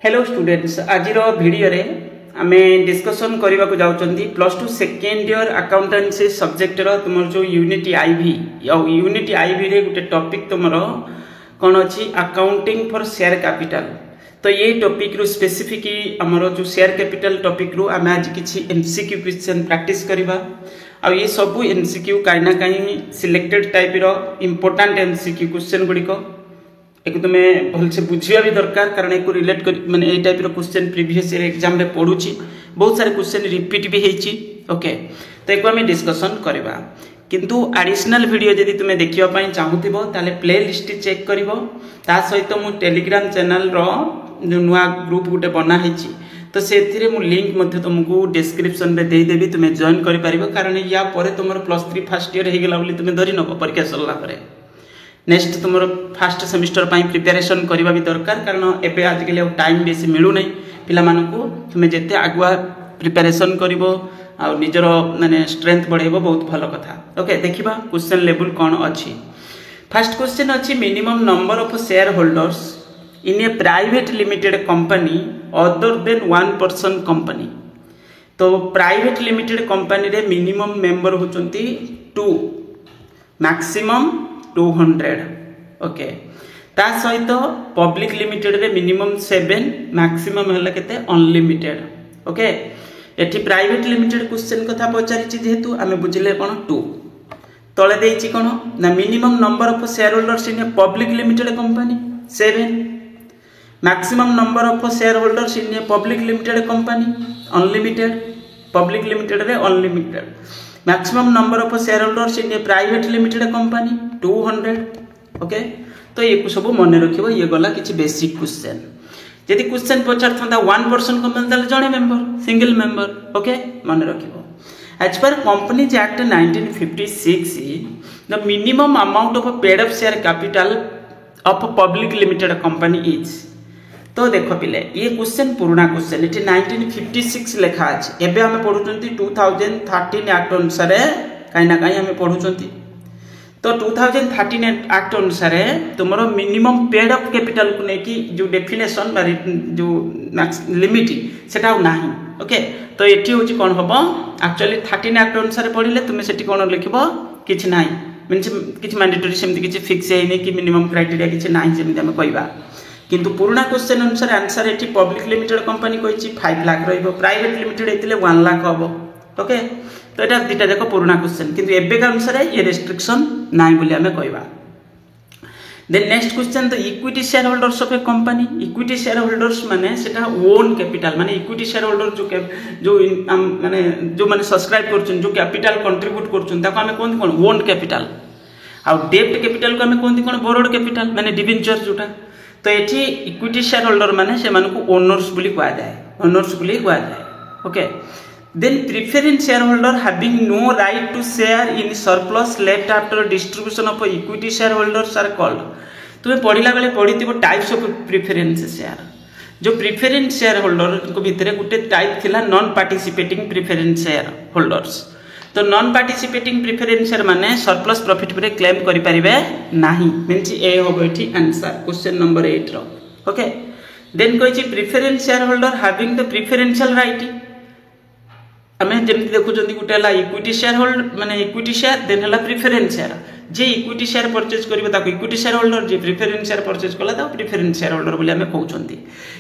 Hello students आज video रे आमे डिस्कशन करने को जाउछंती plus two second year accountancy subject रो तुमर जो यूनिटी आईवी यूनिटी आईवी रे गुटे टॉपिक तुमर कौन अच्छी अकाउंटिंग फॉर शेयर कैपिटल। तो ये टॉपिक रू स्पेसिफिक हमरो जो शेयर कैपिटल टॉपिक रू आमे आज किछि एमसीक्यू क्वेश्चन प्रैक्टिस करबा। आ ये सब एमसीक्यू काई ना काई सिलेक्टेड टाइप रो इंपोर्टेंट एमसीक्यू क्वेश्चन गुडी को एक तुम्हें भलसे बुझिया भी दरकार कारण एक रिलेट कर माने ए टाइप रो क्वेश्चन प्रीवियस ईयर एग्जाम रे पढुची बहुत सारे क्वेश्चन रिपीट भी हेची। ओके तो एको हमें डिस्कशन करबा किंतु एडिशनल वीडियो यदि तुम्हें देखिबा पई चाहूतिबो ताले प्ले लिस्ट चेक करिवो ता सहित मु टेलीग्राम चैनल रो जो नुआ ग्रुप गुटे बना हेची तो सेथिरे मु लिंक मध्ये तुमको डिस्क्रिप्शन रे दे देबी तुम्हें जॉइन करि परिबो कारण या परे तुमरो +3 फर्स्ट ईयर हे गेला बोली तुम्हें धरि नबो परीक्षा सरला परे नेक्स्ट तुम फास्ट सेमिस्टर पाई प्रिपरेशन करबा भी दरकार कारण एबे आज के टाइम बेसी मिलू नहीं पिला मानकू तुम जेते आगुआ प्रिपरेशन करिवो आ निजर माने स्ट्रेंथ बढ़ेबो बहुत भलो कथा। ओके देखिबा क्वेश्चन लेवल कोन अछि। फर्स्ट क्वेश्चन अछि minimum number of share holders in a private limited company other than 1 person company. तो प्राइवेट लिमिटेड कंपनी रे मिनिमम मेंबर होचंती 2 मैक्सिमम 200। ओके ता सहित पब्लिक लिमिटेड रे मिनिमम 7 मैक्सिमम हला केते अनलिमिटेड। ओके एठी प्राइवेट लिमिटेड क्वेश्चन कथा पचारिछि जेहेतु आमे बुझिले कोन 2 तळे देइछि कोन ना minimum number of share holders in a public limited company 7 maximum number of share holders in a public limited company unlimited public limited रे unlimited maximum number of share holders in a private limited company 200। Okay तो ये सब मन रखिबो ये गला किछि basic question यदि क्वेश्चन पचार था 1 पर्सन कंपनी ताले जणे मेंबर सिंगल मेंबर। ओके मन रखिबो as per companies act 1956 the minimum amount of paid up share capital of public limited company is. तो देखो पिले ये क्वेश्चन पुराना क्वेश्चन इट 1956 लिखा अछि एबे हमें पढुचंती 2013 एक्ट अनुसार काई ना काई हमें पढुचंती। तो 2013 एक्ट अनुसार तुमरो मिनिमम पेड अप कैपिटल को नेकी जो डेफिनेशन जो लिमिट सेटा नाही। ओके तो एठी होची कोन हबो एक्चुअली 13 एक्ट अनुसार पढिले तुमे सेठी कोन लिखबो किछ नाही मींस किछ मैंडेटरी सेमति किछ फिक्स हेनी कि मिनिमम क्राइटेरिया किछ नाही जेमि हम कहबा किंतु पुराना क्वेश्चन अनुसार आंसर एठी पब्लिक लिमिटेड कंपनी कहिछि 5 लाख रहइबो प्राइवेट लिमिटेड एतिले 1 लाख हबो। ओके तो एटा दिटा देखो पुराना क्वेश्चन किंतु एबे का अनुसार ये रेस्ट्रिक्शन नाही बोली हमें कहबा। देन नेक्स्ट क्वेश्चन तो equity share holders of A company equity share holders माने सेटा ओन कैपिटल माने इक्विटी शेयर होल्डर जो माने सब्सक्राइब करछन जो कैपिटल कंट्रीब्यूट करछन ताको हमें कोन कोन ओन कैपिटल आ डेब्ट कैपिटल को हमें कोन कोन बोरोड कैपिटल माने डिबेंचर जोटा। तो एठी इक्विटी शेयर होल्डर माने से मानको ओनर्स बोली कहा जाए ओनर्स बोली कहा जाए। Okay then preference share holder having no right to share in surplus left after distribution of equity share holders are called. तुम्हें पढ़िला बेले पढ़िथिबो टाइप्स ऑफ प्रिफरेंस शेयर जो प्रिफरेंस शेयर होल्डर को भितरे गुटे टाइप थिला non participating preference share holders. तो नॉन पार्टिसिपेटिंग प्रिफरेंस शेयर माने सरप्लस प्रॉफिट पर क्लेम करि परिबे नाही मींस ए होबो एठी आंसर क्वेश्चन नंबर 8 रो। ओके देन कहिछि preference share holder having the preferential right हमें जेमति देखुचंदी गुटे हला इक्विटी शेयर होल्डर माने इक्विटी शेयर देन हला प्रिफरेंस शेयर जे इक्विटी शेयर परचेज करिवो ताको इक्विटी शेयर होल्डर जे प्रिफरेंस शेयर परचेज कला ताको प्रिफरेंस शेयर होल्डर बोली हमें कहउचंती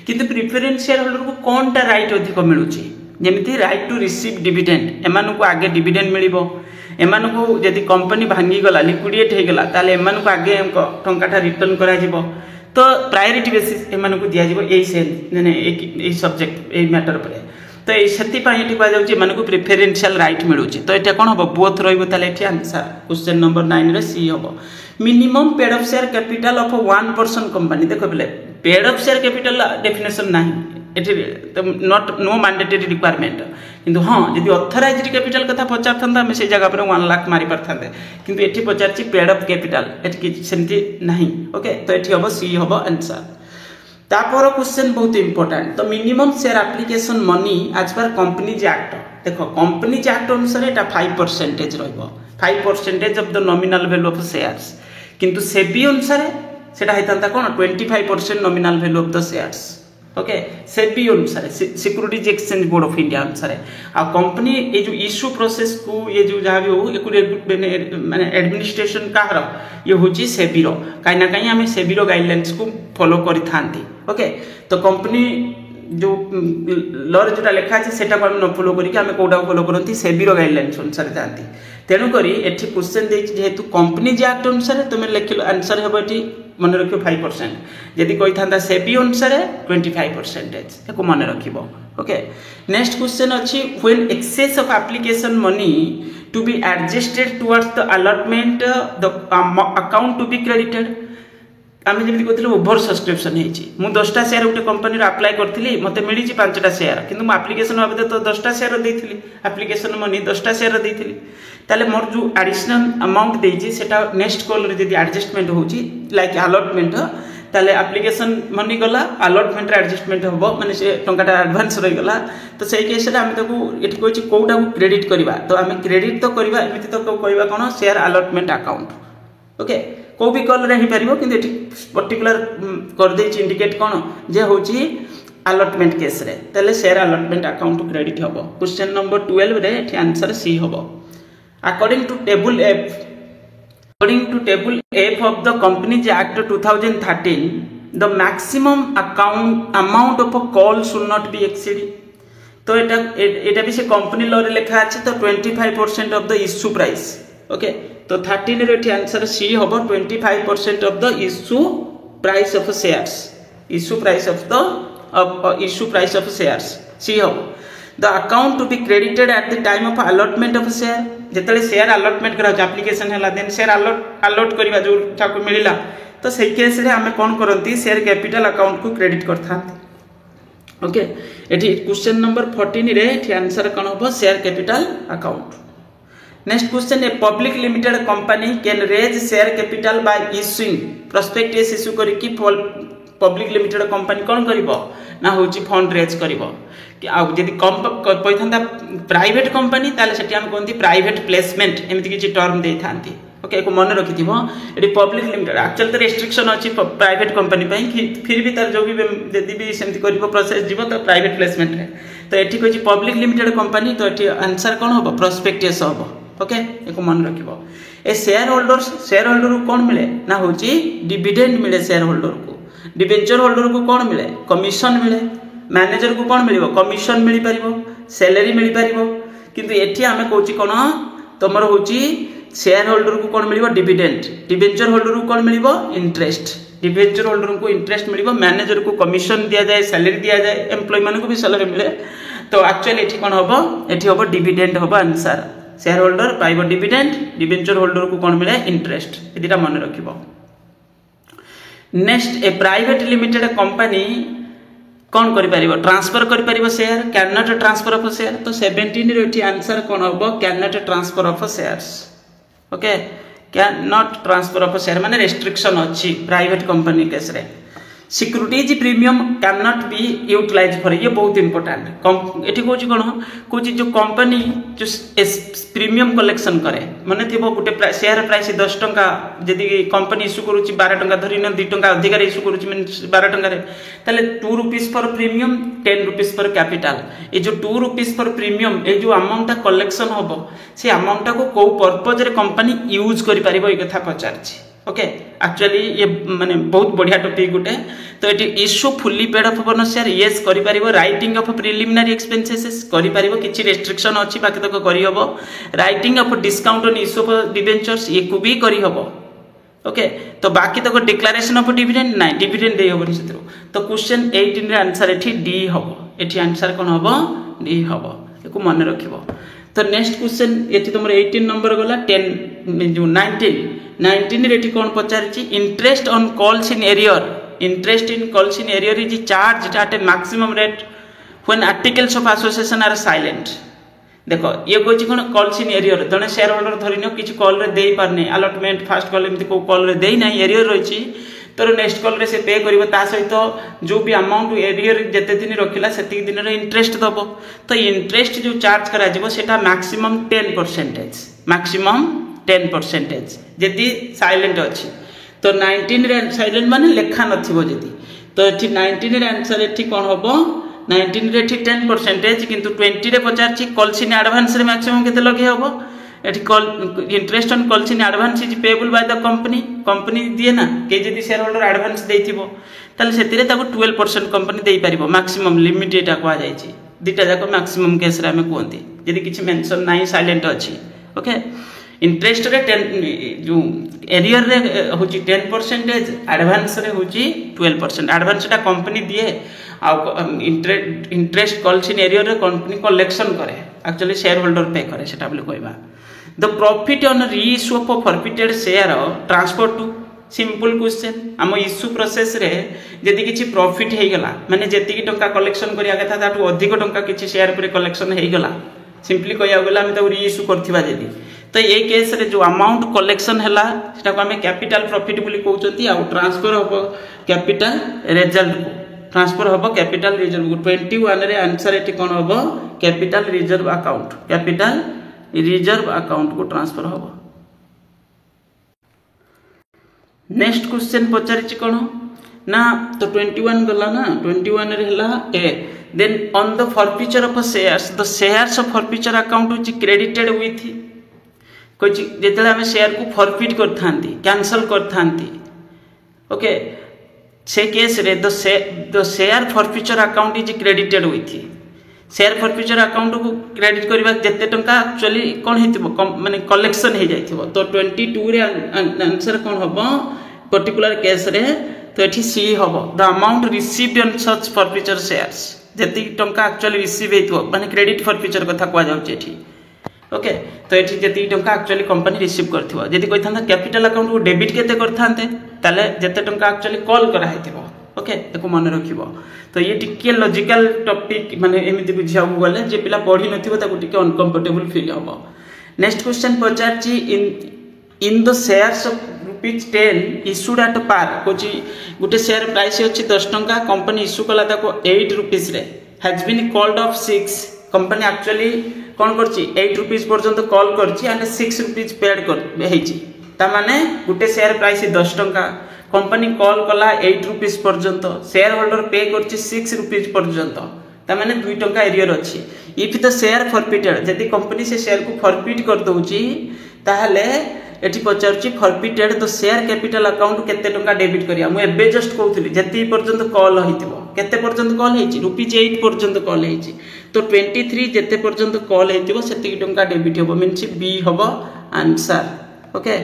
किंतु प्रिफरेंस शेयर होल्डर को कोनटा राइट अधिक मिलुची जेमिति राइट टू रिसीव डिविडेंड एमानु को आगे डिविडेंड मिलिबो एमानु को यदि कंपनी भांगी गला लिक्विडेट हे गला ताले एमानु को आगे टंकाटा रिटर्न करा जिवो तो प्रायोरिटी बेसिस एमानु को दिया जिवो एई सेल माने एई सब्जेक्ट एई मैटर पर तो ए सेति पई एठी कहा जाउची एमानु को प्रेफरेंशियल राइट मिलुची। तो एटा कोन हबो बोथ रहइबो ताले एठी आंसर क्वेश्चन नंबर 9 रे सी हबो minimum paid up share capital of 1 person company. देखो बेले paid up share capital definition नाही एठी नॉट नो मैंडेटरी रिक्वायरमेंट किंतु हां यदि ऑथराइज्ड कैपिटल कथा पचार थांदा हम से जगह पर 1 लाख मारी परथांदे किंतु एठी पचारची पेड अप कैपिटल एठी सेमति नाही। ओके तो एठी हबो सी हबो आंसर। तापर क्वेश्चन बहुत इंपोर्टेंट तो minimum share application money as per companies act देखो कंपनीज एक्ट अनुसार एटा 5% रहइबो 5% of the nominal value of shares किंतु सेबी अनुसार सेटा हेतांता कोन 25% nominal value of the shares. Okay SEBI अनुसार securities exchange board of India अनुसार आ कंपनी ये जो इश्यू प्रोसेस को ये जो जहाँ भी हो माने एडमिनिस्ट्रेशन कहार ये हूँ सेबी कहीं कहीं आम सेबी गाइडलाइंस को फॉलो करी थांती ओके तो कंपनी जो लॉ रे जोटा लिखा है सेटा को हम न फॉलो करिक आम कोटा फॉलो करती सेबी गाइडलाइंस अनुसार जाती तेणुक ये क्वेश्चन जेहेतु कंपनी एक्ट अनुसार तुम लिख आंसर हम ये मन रख 5% जदि कही था सेबी अनुसार 25% को मन रख ओके नेक्स्ट क्वेश्चन अच्छी when excess of application money to be adjusted towards the allotment the account to be credited आम जमी कहते ओभर सब्सक्रिप्शन हो 10टा शेयर गोटे कंपनी अप्लाई करी मत मिली 5टा शेयर कि आप्लिकेशन भाव तो 10टा शेयर देती आप्लिकेशन मनी 10टा शेयर देती ताले मोर जो एडिशनल अमाउंट देती सेटा नेक्स्ट कॉल रे जदी एडजस्टमेंट होची लाइक अलॉटमेंट ताले एप्लिकेशन मनी गला अलॉटमेंट एडजस्टमेंट होबो माने से टंकाटा एडवांस रही गला तो सही केस रे हम ताको एठी कहछि कोउटा को क्रेडिट करबा तो हम क्रेडिट तो करबा एमिति तो कहबा कोन शेयर अलॉटमेंट अकाउंट ओके को भी कॉल रे ही परिबो किंतु एठी पर्टिकुलर कर देछि इंडिकेट कोन जे होछि अलॉटमेंट केस रे ताले शेयर अलॉटमेंट अकाउंट क्रेडिट होबो क्वेश्चन नंबर 12 रे एठी आंसर सी होबो according to table F of the Companies Act 2013 the maximum amount of a call should not be exceeded तो एटा भी से कंपनी लॉ रे लिखा আছে तो 25% of the issue price okay तो 13 रे आंसर सी होबो 25% of the issue price of shares issue price of shares सी होबो the account to be credited at the time of allotment of share जेतले share allotment करा application हला then share allot करबा जो ताको मिलिला तो सही केस रे हमें कोन करंती शेयर कैपिटल अकाउंट को क्रेडिट करथांती ओके एठी क्वेश्चन नंबर 14 रे एठी आंसर कोन होबो share capital account next question a public limited company can raise share capital by issuing prospectus issue करिकि पब्लिक लिमिटेड कंपनी कोन करिवो ना होची फंड रेज करिवो जदि कम प्राइवेट कंपनी ताले सेठी हम कहती प्राइवेट प्लेसमेंट एमती किसी टर्म दे थांती ओके को मन रखि थिबो एडी पब्लिक लिमिटेड एक्चुअली तो रेस्ट्रिक्शन अछि प्राइवेट कंपनी पई फिर भी तार जो भी जदि भी सेमती करिवो प्रोसेस जीवो तो प्राइवेट प्लेसमेंट रे तो एठी कहछि पब्लिक लिमिटेड कंपनी तो एठी आंसर कोन होबो प्रोस्पेक्टस होबो ओके एको मन रखिबो ए शेयर होल्डर को कोन मिले ना होछि डिविडेंड मिले शेयर होल्डर को डिबेंचर होल्डर को कोन मिले कमीशन मिले मैनेजर को कौन मिलिबो कमीशन मिली परिबो सैलरी मिली परिबो किंतु एठी हमें कहूची कोन तमरो होची शेयर होल्डर को कौन मिलिबो डिविडेंड डिबेंचर होल्डर को कौन मिलिबो इंटरेस्ट डिबेंचर होल्डर को इंटरेस्ट मिलिबो मैनेजर को कमीशन दिया जाए सैलरी दिया जाए एम्प्लॉय मान को भी सैलरी मिले तो एक्चुअली एठी कोन होबो एठी होबो डिविडेंड होबो आंसर शेयर होल्डर पाइबो डिविडेंड डिबेंचर होल्डर को कौन मिले इंटरेस्ट एदिटा मन रखिबो next a private limited company कौन ट्रांसफर कर share can not transfer of share तो 17 रे आंसर कौन हम can not transfer of shares okay can not transfer of share माने रेस्ट्रिक्शन अच्छी प्राइवेट कंपनी केस रे securities premium can not be utilise for ये बहुत इंपोर्टेंट एठी कहूची कोन कहूची जो कंपनी जो प्रीमियम कलेक्शन करे माने थिबो गुटे शेयर प्राइस 10 टंका जदी कंपनी इश्यू करूची 12 टंका धरि न 2 टंका अधिकार इश्यू करूची मीन 12 टंका रे ताले 2 rupees for premium 10 rupees for capital A जो 2 रुपीस फॉर प्रीमियम ए जो अमाउंट कलेक्शन होबो से अमाउंट को पर्पज रे कंपनी यूज करि परिबो ए कथा पचारची ओके एक्चुअली ये माने बहुत बढ़िया टॉपिक गुटे तो ये issue fully paid of bonus share yes करि परिबो राइटिंग ऑफ प्रिलिमिनरी एक्सपेंसेस करि परिबो किछि रेस्ट्रिक्शन अछि बाकी तक करि हबो writing of discount on issue of debentures ये को भी करि हबो ओके तो बाकी तक डिक्लेरेशन ऑफ डिविडेंड नाही डिविडेंड दे हबो निसितरो तो क्वेश्चन 18 रे आंसर एठी डी हबो एठी आंसर कोन हबो डी हबो एको मन रखिबो तो नेक्स्ट क्वेश्चन एठी तुमर 18 नंबर गला 10 जो 19 रे कौन पचारछि interest on calls in arrear interest in calls in arrear is charge at a maximum rate when articles of association are silent देखो ये कहछि कोन कॉल्स इन एरियर जने शेयर होल्डर धरिनो किछि कॉल रे देई पारने अलॉटमेंट फर्स्ट कॉल एमति को कॉल रे देई नै एरियर रहिछि तोर नेक्स्ट कॉल रे से पे करिवो ता सहित जो भी अमाउंट एरियर जते दिन रखिला सेति दिन रे इंटरेस्ट दबो तो इंटरेस्ट जो चार्ज करा जिवो सेटा मैक्सिमम 10% मैक्सिमम 10% जदि साइलेंट अच्छी तो 19 रे साइलेंट माने लेखा नथिबो जदि तो ये 19 आंसर ये कौन हम 19 रे 10% किंतु 20 रे पचार कॉल्स इन एडवांस रे मैक्सिमम केते लगे हम ये interest on calls in advance is payable by the company दिए ना के जदि शेयर होल्डर एडवांस देथिबो ताले सेतिरे ताको 12% कंपनी देई परिबो मैक्सिमम लिमिट एटा कहा जाय छी दिटा जाको मैक्सिमम केस रे हमें कोंती यदि किछि मेंशन नाही साइलेंट अछि ओके इंटरेस्ट रे 10 जो एरियर रे होची 10% एडवांस रे होची 12% एडवांस टा कंपनी दिए आ इंटरेस्ट कॉल्स इन एरियर रे कंपनी कलेक्शन करे एक्चुअली शेयर होल्डर पे करे सेटा बोले कहबा the profit on reissue of forfeited share transfer to simple question आम इश्यू प्रोसेस रे जदि किछि प्रॉफिट हे गला माने जति की टंका कलेक्शन करिया कथा ताटू अधिक टंका किछि शेयर पर कलेक्शन हे गला सिंपली कहया गला हम त रीइश्यू करथिबा जदि तो ये केस रे जो अमाउंट कलेक्शन हैला सेटा को हम कैपिटल प्रॉफिट बोली कहउचंती आ ट्रांसफर हो कैपिटल रिजल्ट को ट्रांसफर हो कैपिटल रिजर्व को 21 रे आंसर एटी कोन हो कैपिटल रिजर्व अकाउंट को ट्रांसफर हो नेक्स्ट क्वेश्चन पचारि कोन ना तो 21 गला ना 21 रे हला a then on the forfeiture of shares the shares of forfeiture account which credited with कोइ जेतले हम शेयर को फॉरफिट करथांती कैंसिल करथांती ओके से केस रे the share forfeiture account is credited with share forfeiture account को क्रेडिट करबा जते टंका एक्चुअली कोन हेतिबो माने कलेक्शन हे जाइथिबो तो 22 रे आंसर कोन होबो पर्टिकुलर केस रे तो एठी सी होबो the amount received on such forfeiture shares जति टंका एक्चुअली रिसीव हेतिबो माने क्रेडिट फॉरफीचर कथा कोआ जाउची एठी ओके तो ये जति टंका एक्चुअली कंपनी रिसीव करथिबो जदि कोइ थांता कैपिटल अकाउंट को डेबिट केते करथांते ताले जते टंका एक्चुअली कॉल करा हेतिबो ओके ताको मन रखिबो तो ये टिके लॉजिकल टॉपिक माने एमिति बुझिया गले जे पिला पढी नथिबो ताको टिके अनकंफर्टेबल फील होबो नेक्स्ट क्वेश्चन पचारची in the shares of ₹10 issued at par कोची गुटे शेयर प्राइस अछि 10 टंका कंपनी इश्यू कला ताको ₹8 रे has been called of 6 company actually कौन करछि ₹8 पर्यंत कॉल करछि एंड ₹6 पेड कर हेछि ता माने गुटे शेयर प्राइस 10 टंका कंपनी कॉल कला ₹8 पर्यंत शेयर होल्डर पे करछि ₹6 पर्यंत ता माने 2 टंका एरियर अछि इफ द शेयर फॉरफिटेड जदि कंपनी से शेयर को फॉरफिट कर दउछि ताहले एठी पचारछि forfeited the share capital account केते टंका डेबिट करिया मु एबे जस्ट कहउथली जति पर्यंत कॉल होइतिबो केते पर्यंत कॉल हेछि ₹8 पर्यंत कॉल हेछि तो 23 जेते पर्यंत कॉल हेतिबो सेति टंका डेबिट होबो मींस बी होबो आंसर ओके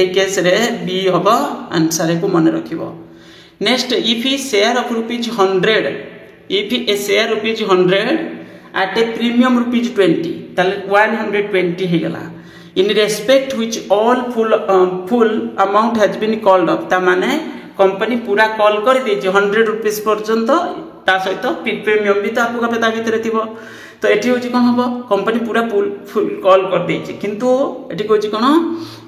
ए केस रे बी होबो आंसर को मन रखिबो next if he share of ₹100 if a share ₹100 at a premium ₹20 ताले 120 हे गला in respect which all full amount has been called off ता माने कंपनी पूरा कॉल कर देछि ₹100 पर्यंत ता सहित प्रीमियम भी तो आपको पता भीतर थिबो तो एठी होची कोन हबो कंपनी पूरा फुल कॉल कर देछि किंतु एठी कोची कोन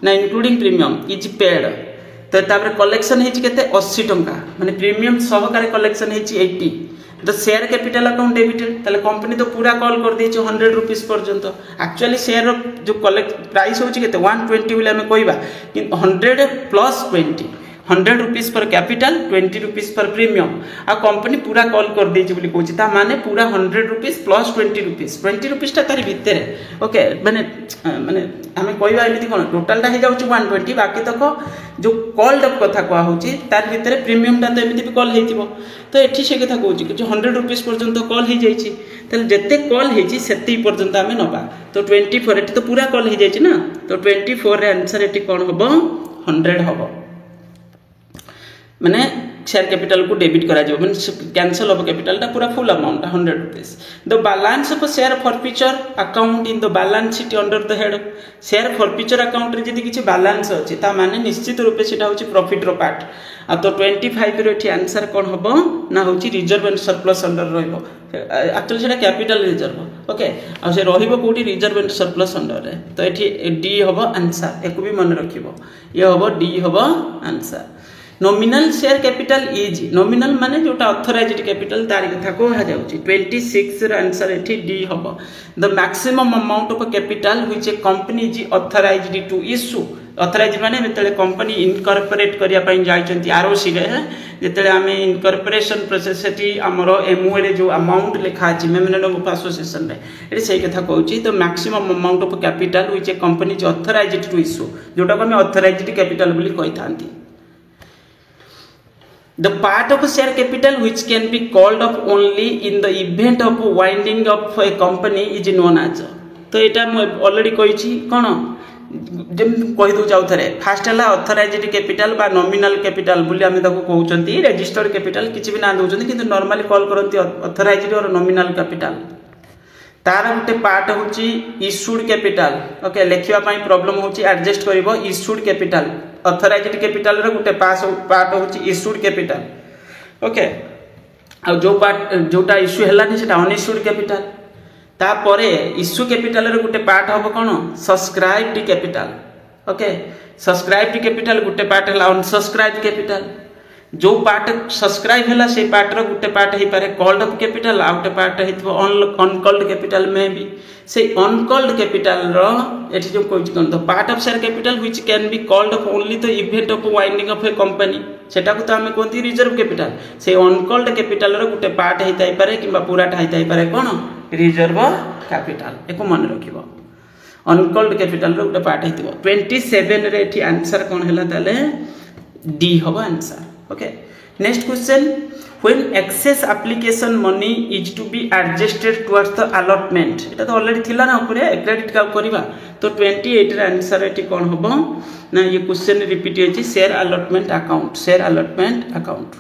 ना इंक्लूडिंग प्रीमियम इज पेड तो तापर कलेक्शन हेछि केते 80 टंका माने प्रीमियम सहकारे कलेक्शन हेछि 80 the share capital account debited ताले कंपनी तो पूरा कॉल कर देछि ₹100 पर्यंत एक्चुअली शेयर जो कलेक्ट प्राइस होछि केते 120 बिले हम कहबा कि 100 प्लस 20 ₹100 पर कैपिटल ₹20 पर प्रीमियम आ कंपनी पूरा कॉल कर देछि बोली कहछि ता माने पूरा ₹100 प्लस ₹20 ता तारि भितरे ओके माने हमें कहबा एमिति कोन टोटल ता हे जाउछि 120 बाकी तक जो कॉल्ड अप कथा कोआ होछि तार भितरे प्रीमियम ता तो एमिति भी कॉल हेतिबो तो एठी से कथा कहछि कि ₹100 पर्यंत कॉल हे जाइछि ताले जते कॉल हेछि सेति पर्यंत हमें नबा तो 24 एठी तो पूरा कॉल हे जाइछि ना तो 24 रे आंसर एठी कोन होबो 100 होबो माने शेयर कैपिटल को डेबिट करा जाबो माने कैंसिल ऑफ कैपिटल ता पूरा full amount ₹100 the balance of share forfeiture account in the balance sheet under the head share forfeiture account रे जदी किछि बैलेंस अछि ता माने निश्चित रूपे सेटा होछि प्रॉफिट रो पार्ट आ तो 25 रो एठी आंसर कोन होबो ना होछि रिजर्व एंड सरप्लस अंडर रहइबो एक्चुअली सेटा कैपिटल रिजर्व ओके आ से रहइबो कोठी रिजर्व एंड सरप्लस अंडर रे तो एठी डी होबो आंसर एको भी मन रखिबो ये होबो डी होबो answer nominal share capital is nominal माने जोटा ऑथराइज्ड कैपिटल तारी कथा को हा जाउची 26 र आंसर एठी डी हबो the maximum amount of capital which a company is authorised to issue authorise माने जेतेले कंपनी इनकॉर्पोरेट करिया पई जाइचंती आरओसी रे जेतेले आमे इनकॉर्पोरेशन प्रोसेस सेठी हमरो एमओए रे जो अमाउंट लिखा अछि मेमोरेंडम ऑफ एसोसिएशन रे एठी सेही कथा कहूची तो maximum amount of capital which a company is authorised to issue जोटा को हमें ऑथराइज्ड कैपिटल बोली कहिथांती the part of share capital which can be called up only in the event of winding up a company is known as तो एटा म already कहिछि कोन GeM कहि दउ जाउ थरे fast हला ऑथराइज्ड कैपिटल बा नॉमिनल कैपिटल बोली हम ताको कहउचंती रजिस्टर्ड कैपिटल किछि भी ना दउचंती किंतु नॉर्मली कॉल करंती ऑथराइज्ड और नॉमिनल कैपिटल तार गुटे पार्ट होची इश्यूड कैपिटल ओके लेखिबा पई प्रॉब्लम होची एडजस्ट करबो इश्यूड कैपिटल ऑथराइज्ड कैपिटल रे गुटे पार्ट होची इश्यूड कैपिटल ओके आ जो पार्ट जोटा इश्यू हलानी सेटा अनइश्यूड कैपिटल ता परे इश्यू कैपिटल रे गुटे पार्ट होबो कोन subscribed capital okay subscribed capital गुटे पार्ट हला अनसब्सक्राइब्ड कैपिटल जो पार्ट सब्सक्राइब हला से पार्ट रो गुटे पार्ट हे पारे कॉल्ड अप कैपिटल आउटे पार्ट हेतबो अनकॉल्ड कैपिटल में भी से अनकॉल्ड कैपिटल रो एठी जो कोइ कोन तो part of share capital which can be called up only the event of winding of A company सेटा को तो हमें कोनती रिजर्व कैपिटल से अनकॉल्ड कैपिटल रो गुटे पार्ट हेताई पारे किबा पूराटा हेताई पारे कोन रिजर्व कैपिटल एको मन रखिबो अनकॉल्ड कैपिटल रो गुटे पार्ट हेतिबो 27 रे एठी आंसर कोन हला ताले डी होबो answer okay next question when excess application money is to be adjusted towards the allotment eta to already thila na upare credit का करिबा तो 28 रे आंसर एटी कोन होबो ना ये क्वेश्चन रिपीट होची share allotment account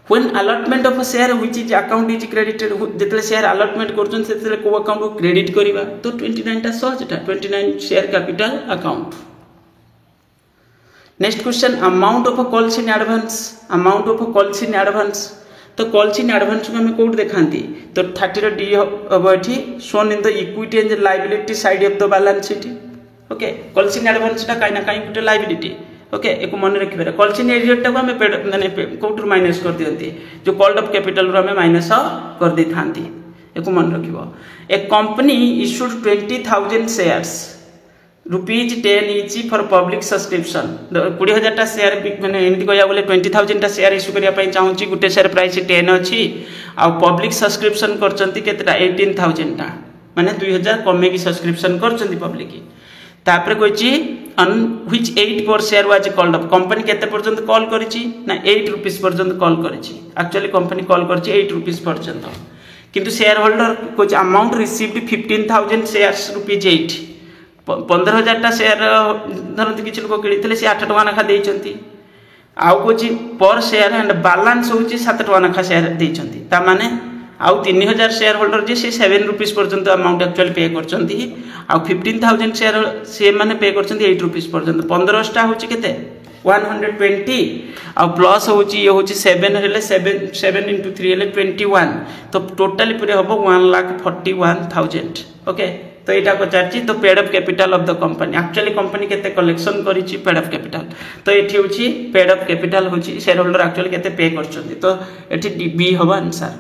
when allotment of a share which is account is credited जेतले share allotment करछन सेतले को अकाउंट को क्रेडिट करिबा तो 29 टा सहज एटा 29 share capital account next question amount of calls in advance तो कॉल्स इन एडवांस को हमें कोड देखांती तो 30 रो डी अबठी shown in the equity and liability side of the balance sheet okay calls in advance टा काइना काई गुटे लायबिलिटी ओके एको मन रखिबे कॉल्स इन एरियर टा को हमें माने कोटर माइनस कर दियंती जो कॉल्ड अप कैपिटल रो हमें माइनस कर देथांती एको मन रखिबो a company issued 20000 shares ₹10 each for public subscription 20000 टा शेयर माने एंती कहया बोले 20000 टा शेयर इश्यू करिया पई चाहूची गुटे शेयर प्राइस 10 अछि आ पब्लिक सब्सक्रिप्शन करचंती केतटा 18000 टा माने 2000 कमे की सब्सक्रिप्शन करचंती पब्लिक तापर कहची अन व्हिच 8 पर share was called up company केते पर्यंत कॉल करिची ना 8 रुपीस पर्यंत कॉल करिची एक्चुअली कंपनी कॉल करची 8 रुपीस पर्यंत किंतु शेयर होल्डर कुछ अमाउंट रिसीव्ड 15000 शेयर्स ₹8 15,000 टा शेयर धरती किछि लोक किनिथिले से 8 टका नखा देइचंती आउ कोछि पर शेयर एंड बैलेंस होछि 7 टका नखा शेयर देइचंती ता माने आउ 3000 शेयर होल्डर जे से 7 रुपीस पर्यंत अमाउंट एक्चुअली पे करचंती आउ 15000 शेयर से माने पे करचंती 8 रुपीस पर्यंत 15 टा होछि केते 120 आ प्लस होछि ये होछि 7 हेले 7 into 3 हेले 21 तो टोटली पूरे हबो 1,41,000 ओके तो एटा पचारची तो paid up capital of the company actually company केते कलेक्शन करिची पेड अप कैपिटल तो एठी होची पेड अप कैपिटल होची शेयर होल्डर एक्चुअली केते पे करचंती तो एठी बी हबो answer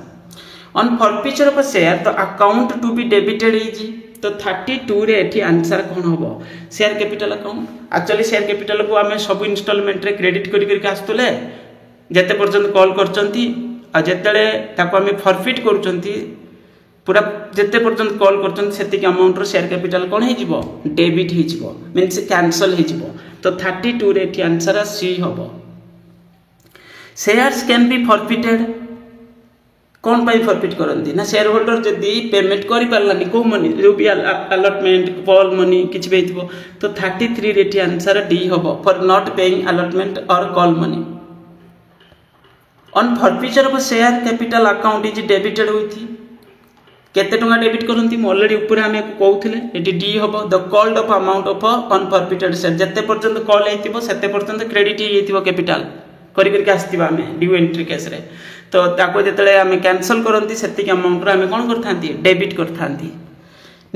on forfeiture of share तो account to be debited is तो 32 रे एठी आंसर कोन हबो share capital account actually share capital को हमें सब इंस्टॉलमेंट रे क्रेडिट करि करि आस्तले जेते पर्यंत कॉल करचंती आ जेतेले ताको हमें फॉरफिट करचंती पूरा जेते पर्यंत कॉल करचन सेति के अमाउंट रो शेयर कैपिटल कोन हे जिवो डेबिट हे जिवो मींस कैंसिल हे जिवो तो 32 रे एठी आंसर सी हबो शेयर्स कैन बी फॉरफिटेड कोन पाई फॉरफिट करंदी ना शेयर होल्डर जदी पेमेंट करि परलानी को मनी जो भी अलॉटमेंट कॉल मनी किछ बेइतबो तो 33 रे एठी आंसर डी हबो for not paying allotment or call money on forfeiture of share capital account is debited with केते टंगा डेबिट करंती म ऑलरेडी ऊपर हमें कहउथिले एटी डी हबो the called off amount of unforfeited share जते पर्यंत कॉल हेतिबो सेते पर्यंत क्रेडिट हेतिबो कैपिटल करि करि आस्तिबा हमें ड्यू एंट्री केस रे तो ताको जेतले हमें कैंसिल करंती सेति के अमाउंट रो हमें कोन करथांती डेबिट करथांती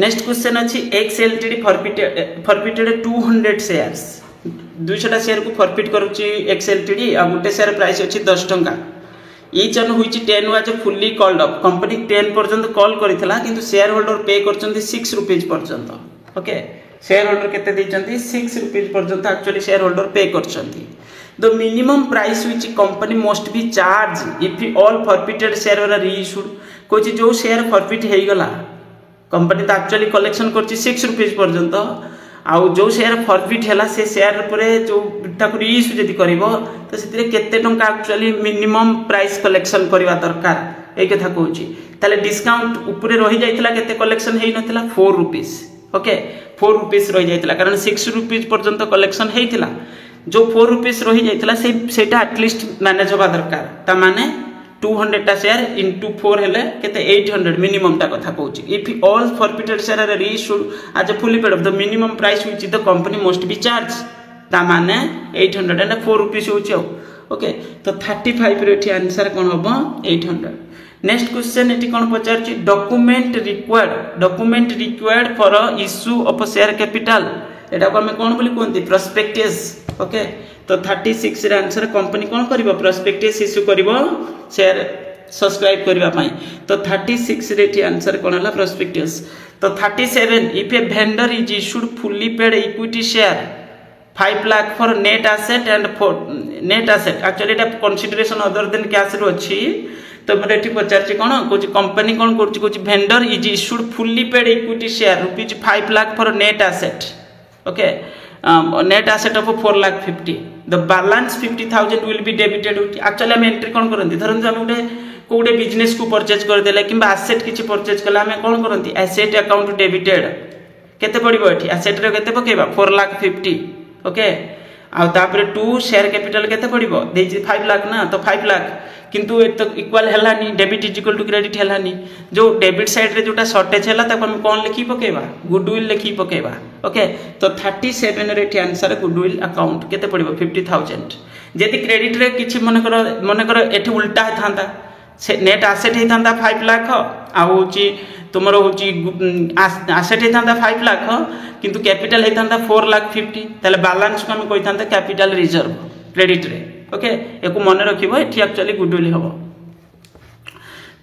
नेक्स्ट क्वेश्चन अछि एक्स एलटीडी फॉरफिटेड 200 शेयर्स 200 टा शेयर को फॉरफिट करूची एक्स एलटीडी आ गुटे शेयर प्राइस अछि 10 टंका each one which 10 was fully called up company 10 पर्यंत कॉल करितला किंतु शेयर होल्डर पे करचंती 6 रुपीस पर्यंत ओके शेयर होल्डर केते देइचंती 6 रुपीज पर्यंत एक्चुअली शेयर होल्डर पे करछंती। The minimum price which company must be charge if all forfeited share are reissued कोची जो शेयर फॉरफिट हे गला कंपनी तो एक्चुअली कलेक्शन करछि 6 रुपीज पर्यंत आउ जो शेयर फॉरफिट हैला से शेयर परे जो ताकु रीइश्यू जदी करबो तो सेतिरे केते टंका एक्चुअली मिनिमम प्राइस कलेक्शन करबा दरकार ए कथा कहूची ताले डिस्काउंट ऊपरे रहि जाइतला केते कलेक्शन हेइ नथिला 4 रुपीज ओके 4 रुपीज रहि जाइतला कारण 6 रुपीज पर्यंत कलेक्शन हेइतला जो 4 रुपीज रहि जाइतला सेटा एटलीस्ट मैनेज होबा दरकार ता माने 200 टा शेयर इनटू 4 हेले केते 800 मिनिमम टा कथा कहूची if all forfeited share are reissued as a fully paid of the minimum price which the company must be charge ता माने 800 एंड 4 रुपीस होची ओके तो 35 रे एठी आंसर कोन होबो 800। नेक्स्ट क्वेश्चन एटी कोन पचारची document required for a issue of share capital एटा को हम कोन बोली कोनती प्रोस्पेक्टस ओके तो 36 रे आंसर कंपनी कोन करबो प्रोस्पेक्टस इश्यू करबो शेयर सब्सक्राइब करबा पई तो 36 रे एटी आंसर कोन हला प्रोस्पेक्टस तो 37 if a vendor is issued fully paid equity share 5 lakh for net asset and net asset actually Etah consideration other than cash रो अछि तो मरे एठी पचारची कोन कोच कंपनी कोन करची coach vendor is issued fully paid equity share rupees 5 lakh for net asset okay net asset of 4 lakh 50 the balance 50,000 will be debited actually हम entry कोन करंती धरन हम उडे कोडे business को परचेज कर देले किबा एसेट किछि परचेज कला हम कोन करंती एसेट अकाउंट डेबिटेड केते पडिबो एठी एसेट रे केते पकेबा 4 लाख 50 ओके आ तापर 2 शेयर कैपिटल केते पडिबो देछि 5 लाख ना तो 5 लाख किंतु ए तो इक्वल हेलानी debit is equal to credit हेलानी जो डेबिट साइड रे जोटा शॉर्टेज हेला ताको हम कोन लिखि पकेबा गुडविल लिखि पकेबा ओके तो 37 रे एठी आंसर गुडविल अकाउंट केते पडिबो 50,000 जदि क्रेडिट रे किछि मन करो एठी उल्टा थांता नेट एसेट हे थांता 5 लाख आ होची तुमर होची एसेट हे थांता 5 लाख किंतु कैपिटल हे थांता 4 लाख 50 ताले बैलेंस को हम कहि थांता कैपिटल रिजर्व क्रेडिट रे ओके एको मन रखिबो एठी एक्चुअली गुडविल हबो।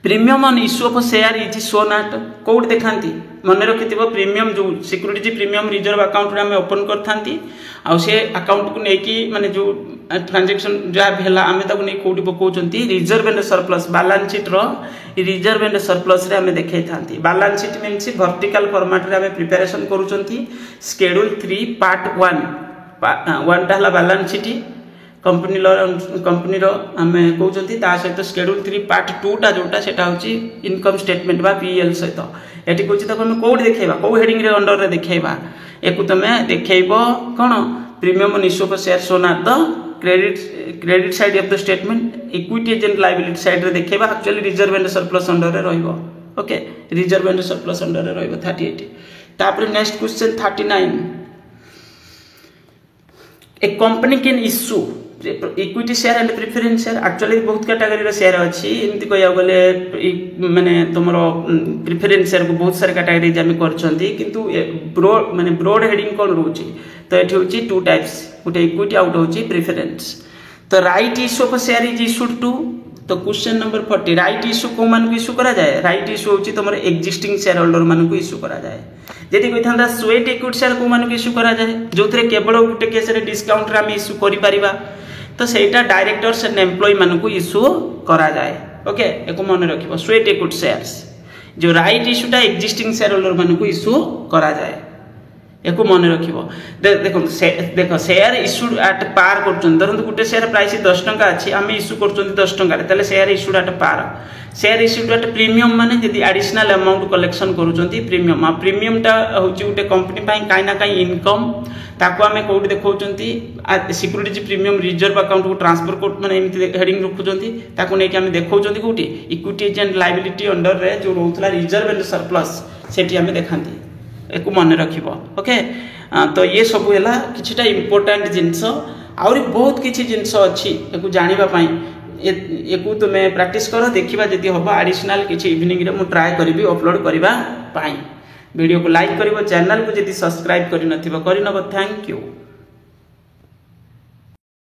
Premium on issue of share is shown at कोड देखांती मन रखिथिबो प्रीमियम जो सिक्योरिटी प्रीमियम रिजर्व अकाउंट रे हम ओपन करथांती आ से अकाउंट को नेकी माने जो ट्रांजैक्शन जा भेला हमें ताको नै कोडी पकोचंती reserve and surplus balance sheet रो रिजर्व एंड सरप्लस रे हमें देखै थांती balance sheet means vertical format रे हमें प्रिपरेशन करूचंती शेड्यूल 3 पार्ट 1 टा हला बैलेंस शीट कंपनी रो हमें कहउचंती ता सहित शेड्यूल 3 पार्ट 2 टा जोटा सेटा होची इनकम स्टेटमेंट बा पीएल सहित एठी कहउची त हम कोड देखेबा को हेडिंग रे अंडर रे देखेबा एकु तमे देखेइबो कोन premium on issue of share shown at the credit side of the statement equity and liability side रे देखेबा actually reserve and surplus under रे रहइबो okay reserve and surplus under रे रहइबो 38 तापर next question 39 a company can issue equity share and preference share actually बहुत category रो share अछि एमति कहया गले माने तमरो प्रेफरेंस शेयर को बहुत सारे कैटेगरी जे करछंती किंतु ब्रॉड हेडिंग कोन रहउची तो एठी होची टू टाइप्स गुटे इक्विटी आउट होची प्रेफरेंस तो right issue of share is issued to तो क्वेश्चन नंबर 40 राइट इश्यू को मान को इश्यू करा जाए राइट इश्यू होची तमरो एग्जिस्टिंग शेयर होल्डर मान को इश्यू करा जाए जदि कोइ थांदा स्वेट इक्विटी शेयर को मान को इश्यू करा जाए जोथरे केवल गुटे केस रे डिस्काउंट रे हम इश्यू करि परिबा तो सेटा डायरेक्टर्स एंड एम्प्लॉय मान को इश्यू करा जाए ओके एको मन रखिबो स्वेट इक्विटी शेयर्स जो राइट इश्यूटा एग्जिस्टिंग शेयर होल्डर मान को इश्यू करा जाए एको मन रखिबो देखो शेयर इश्यूड एट पार करछन धरन गुटे शेयर प्राइस 10 टंका अछि हम इश्यू करछन 10 टंका रे तले share issued at par share issued at premium माने जदि एडिशनल अमाउंट कलेक्शन करूछंती प्रीमियम प्रीमियम टा होची गुटे कंपनी पई काई ना काई इनकम ताको हमें कोड देखौचंती सिक्योरिटी प्रीमियम रिजर्व अकाउंट को ट्रांसफर कोड माने एमति हेडिंग रखुचंती ताको नै कि हमें देखौचंती कोठी इक्विटी एंड लायबिलिटी अंडर रे जो रहउतला रिजर्व एंड सरप्लस सेठी हमें देखांती एको मन रखिबो ओके तो ये सब हैला किछटा इंपोर्टेंट जिंस आउरी बहुत किछि जिंस अछि एको जानिबा पई एको तुमे प्रैक्टिस करो देखिबा जदी होबा एडिशनल किछि इवनिंग रे मु ट्राई करबी अपलोड करबा पई वीडियो को लाइक करिवो चैनल को जदी सब्सक्राइब करि नथिबो करि नबो थैंक यू।